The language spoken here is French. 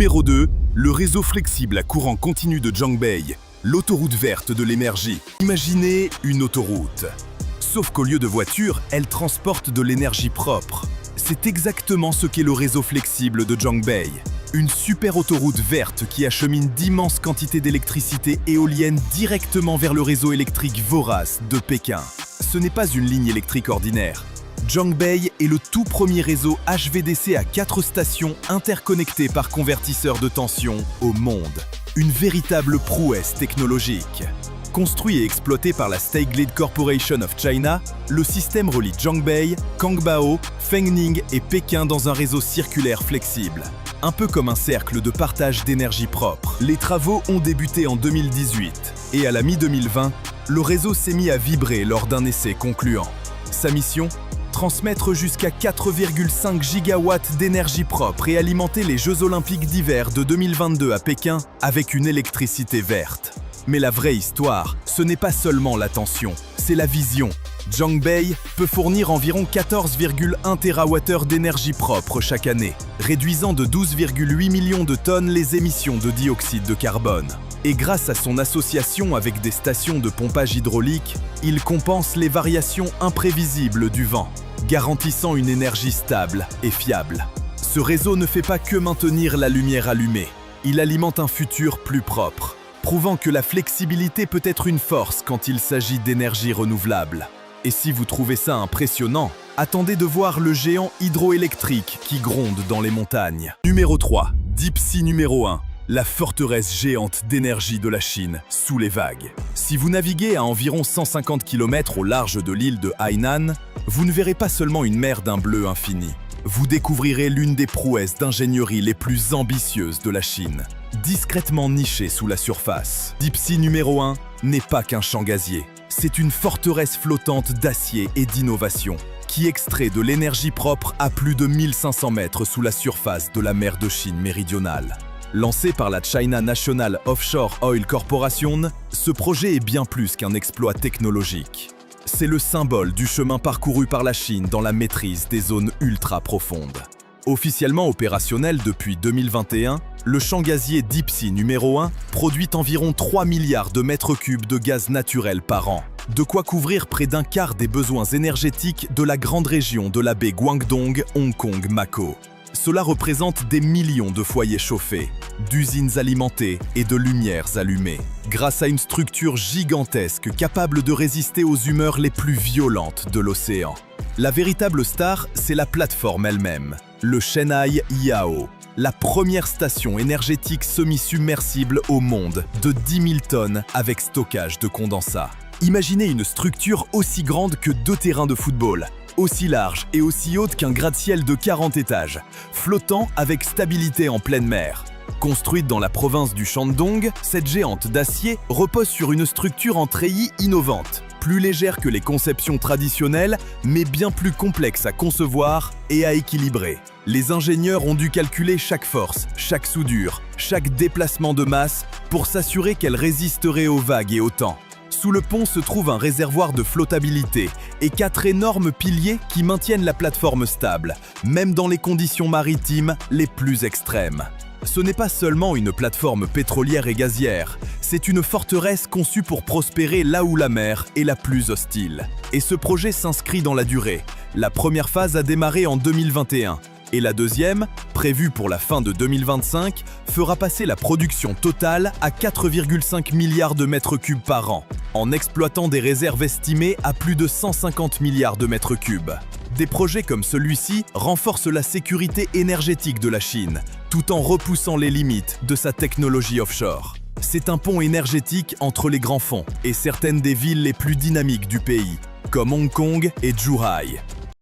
Numéro 2, le réseau flexible à courant continu de Zhongbei, l'autoroute verte de l'énergie. Imaginez une autoroute. Sauf qu'au lieu de voitures, elle transporte de l'énergie propre. C'est exactement ce qu'est le réseau flexible de Zhongbei. Une super autoroute verte qui achemine d'immenses quantités d'électricité éolienne directement vers le réseau électrique vorace de Pékin. Ce n'est pas une ligne électrique ordinaire. Zhongbei est le tout premier réseau HVDC à 4 stations interconnectées par convertisseur de tension au monde. Une véritable prouesse technologique. Construit et exploité par la State Grid Corporation of China, le système relie Zhongbei, Qangbao, Fengning et Pékin dans un réseau circulaire flexible. Un peu comme un cercle de partage d'énergie propre. Les travaux ont débuté en 2018 et à la mi-2020, le réseau s'est mis à vibrer lors d'un essai concluant. Sa mission ? Transmettre jusqu'à 4,5 gigawatts d'énergie propre et alimenter les Jeux Olympiques d'hiver de 2022 à Pékin avec une électricité verte. Mais la vraie histoire, ce n'est pas seulement la tension, c'est la vision. Zhongbei peut fournir environ 14,1 TWh d'énergie propre chaque année, réduisant de 12,8 millions de tonnes les émissions de dioxyde de carbone. Et grâce à son association avec des stations de pompage hydraulique, il compense les variations imprévisibles du vent, garantissant une énergie stable et fiable. Ce réseau ne fait pas que maintenir la lumière allumée, il alimente un futur plus propre, prouvant que la flexibilité peut être une force quand il s'agit d'énergie renouvelable. Et si vous trouvez ça impressionnant, attendez de voir le géant hydroélectrique qui gronde dans les montagnes. Numéro 3, Deep-Sea numéro 1. La forteresse géante d'énergie de la Chine sous les vagues. Si vous naviguez à environ 150 km au large de l'île de Hainan, vous ne verrez pas seulement une mer d'un bleu infini. Vous découvrirez l'une des prouesses d'ingénierie les plus ambitieuses de la Chine, discrètement nichée sous la surface. Deep-Sea numéro 1 n'est pas qu'un champ gazier. C'est une forteresse flottante d'acier et d'innovation qui extrait de l'énergie propre à plus de 1500 mètres sous la surface de la mer de Chine méridionale. Lancé par la China National Offshore Oil Corporation, ce projet est bien plus qu'un exploit technologique. C'est le symbole du chemin parcouru par la Chine dans la maîtrise des zones ultra profondes. Officiellement opérationnel depuis 2021, le champ gazier Deep-Sea numéro 1 produit environ 3 milliards de mètres cubes de gaz naturel par an. De quoi couvrir près d'un quart des besoins énergétiques de la grande région de la baie Guangdong, Hong Kong, Macao. Cela représente des millions de foyers chauffés, d'usines alimentées et de lumières allumées, grâce à une structure gigantesque capable de résister aux humeurs les plus violentes de l'océan. La véritable star, c'est la plateforme elle-même, le Shenai Yao, la première station énergétique semi-submersible au monde de 10 000 tonnes avec stockage de condensat. Imaginez une structure aussi grande que 2 terrains de football, aussi large et aussi haute qu'un gratte-ciel de 40 étages, flottant avec stabilité en pleine mer. Construite dans la province du Shandong, cette géante d'acier repose sur une structure en treillis innovante, plus légère que les conceptions traditionnelles, mais bien plus complexe à concevoir et à équilibrer. Les ingénieurs ont dû calculer chaque force, chaque soudure, chaque déplacement de masse pour s'assurer qu'elle résisterait aux vagues et au temps. Sous le pont se trouve un réservoir de flottabilité et 4 énormes piliers qui maintiennent la plateforme stable, même dans les conditions maritimes les plus extrêmes. Ce n'est pas seulement une plateforme pétrolière et gazière, c'est une forteresse conçue pour prospérer là où la mer est la plus hostile. Et ce projet s'inscrit dans la durée. La première phase a démarré en 2021. Et la deuxième, prévue pour la fin de 2025, fera passer la production totale à 4,5 milliards de mètres cubes par an, en exploitant des réserves estimées à plus de 150 milliards de mètres cubes. Des projets comme celui-ci renforcent la sécurité énergétique de la Chine, tout en repoussant les limites de sa technologie offshore. C'est un pont énergétique entre les grands fonds et certaines des villes les plus dynamiques du pays, comme Hong Kong et Zhuhai.